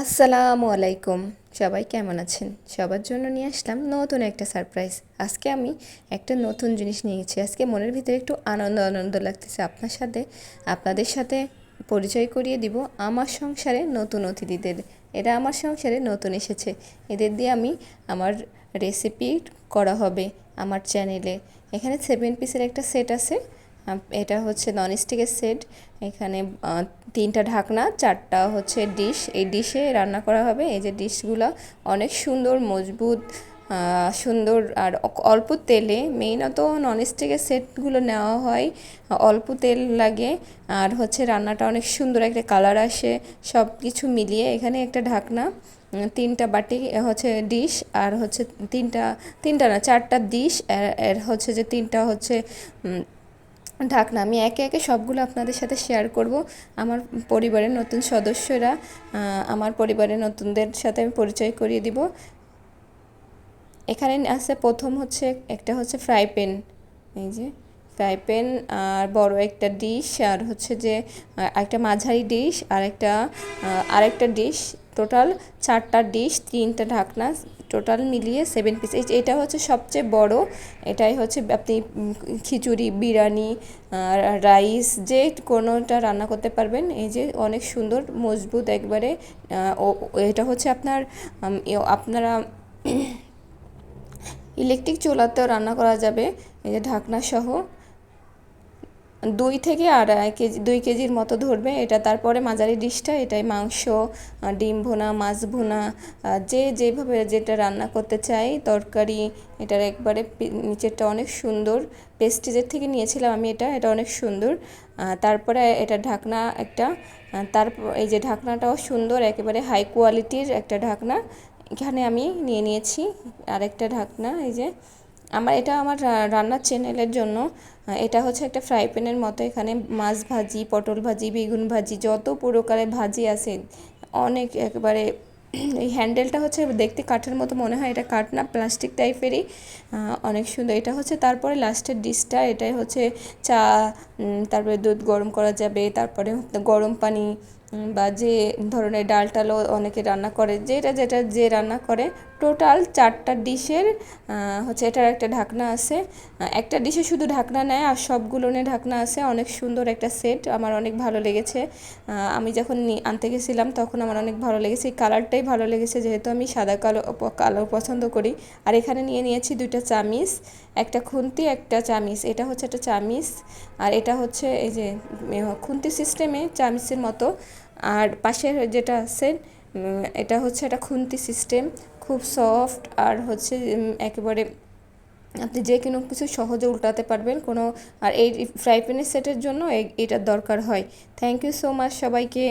আসসালামু আলাইকুম। সবাই কেমন আছেন? সবার জন্য নিয়ে আসলাম নতুন একটা সারপ্রাইজ। আজকে আমি একটা নতুন জিনিস নিয়েছি। আজকে মনের ভিতরে একটু আনন্দ আনন্দ লাগতেছে। আপনাদের সাথে পরিচয় করিয়ে দিব আমার সংসারে নতুন অতিথিদের। এরা আমার সংসারে নতুন এসেছে। এদের দিয়ে আমি আমার রেসিপি করা হবে আমার চ্যানেলে। এখানে 7 পিসের একটা সেট আছে। এটা হচ্ছে ননস্টিকের সেট। এখানে 3টা ঢাকনা, 4টা হচ্ছে ডিশ। এই ডিশে রান্না করা হবে। এই যে ডিশগুলো অনেক সুন্দর, মজবুত, সুন্দর আর অল্প তেলে। মেইনত ননস্টিকের সেটগুলো নেওয়া হয়, অল্প তেল লাগে আর হচ্ছে রান্নাটা অনেক সুন্দর একটা কালার আসে। সব কিছু মিলিয়ে এখানে একটা ঢাকনা, 3টা বাটি হচ্ছে ডিশ, আর হচ্ছে তিনটা না 4টা ডিশ, এর হচ্ছে যে 3টা হচ্ছে ঢাকনা। আমি একে একে সবগুলো আপনাদের সাথে শেয়ার করব। আমার পরিবারের নতুন সদস্যরা, আমার পরিবারের নতুনদের সাথে আমি পরিচয় করিয়ে দিব। এখানে আছে প্রথম হচ্ছে একটা হচ্ছে ফ্রাই প্যান। এই যে ফ্রাই প্যান আর বড় একটা ডিশ, আর হচ্ছে যে একটা মাঝারি ডিশ, আরেকটা ডিশ। টোটাল 4টা ডিশ, 3টা ঢাকনা, টোটাল মিলিয়ে 7 পিস। এটা হচ্ছে সবচেয়ে বড়। এটাই হচ্ছে আপনি খিচুড়ি, বিরিয়ানি, রাইস যে কোনোটা রান্না করতে পারবেন। এই যে অনেক সুন্দর মজবুত একবারে। এটা হচ্ছে আপনারা ইলেকট্রিক চুলাতেও রান্না করা যাবে। এই যে ঢাকনা সহ 2 থেকে 2.5 কেজি, 2 কেজির মতো ধরবে এটা। তারপরে মাঝারি ডিশটা, এটাই মাংস, ডিম ভুনা, মাছ ভুনা, যে যেভাবে যেটা রান্না করতে চাই তরকারি। এটার একবারে নিচেরটা অনেক সুন্দর, পেস্টিজের থেকে নিয়েছিলাম আমি এটা অনেক সুন্দর। তারপরে এটা ঢাকনা একটা। তারপর এই যে ঢাকনাটাও সুন্দর, একেবারে হাই কোয়ালিটির একটা ঢাকনা। এখানে আমি নিয়েছি আরেকটা ঢাকনা। এই যে আমার রান্নার চ্যানেলের জন্য। এটা হচ্ছে একটা ফ্রাই প্যানের মতো। এখানে মাছ ভাজি, পটল ভাজি, বেগুন ভাজি, যত প্রকারের ভাজি আছে অনেক একেবারে। এই হ্যান্ডেলটা হচ্ছে দেখতে কাঠের মতো মনে হয়, এটা কাঠ না, প্লাস্টিক টাইপেরই, অনেক সুন্দর। এটা হচ্ছে তারপরে লাস্টের ডিশটা। এটাই হচ্ছে চা, তারপরে দুধ গরম করা যাবে, তারপরে গরম পানি, বা যে ধরনের ডাল টালও অনেকে রান্না করে, যেটা যে রান্না করে। টোটাল 4টা ডিশের হচ্ছে এটার একটা ঢাকনা আছে। একটা ডিশে শুধু ঢাকনা নেয় আর সবগুলো নিয়ে ঢাকনা আছে। অনেক সুন্দর একটা সেট, আমার অনেক ভালো লেগেছে। আমি যখন আনতে গেছিলাম তখন আমার অনেক ভালো লেগেছে। এই কালারটাই ভালো লেগেছে, যেহেতু আমি সাদা কালো পছন্দ করি। আর এখানে নিয়েছি 2টা চামিচ, একটা খুন্তি, একটা চামিচ। এটা হচ্ছে একটা চামিচ, আর এটা হচ্ছে এই যে খুন্তি সিস্টেমে চামিচের মতো। আর পাশের যেটা আছে এটা হচ্ছে একটা খুন্তি সিস্টেম, খুব সফট, আর হচ্ছে একেবারে আপনি যে কোনো কিছু সহজে উল্টাতে পারবেন কোনো। আর এই ফ্রাই প্যানের সেটের জন্য এটার দরকার হয়। থ্যাংক ইউ সো মাচ সবাইকে।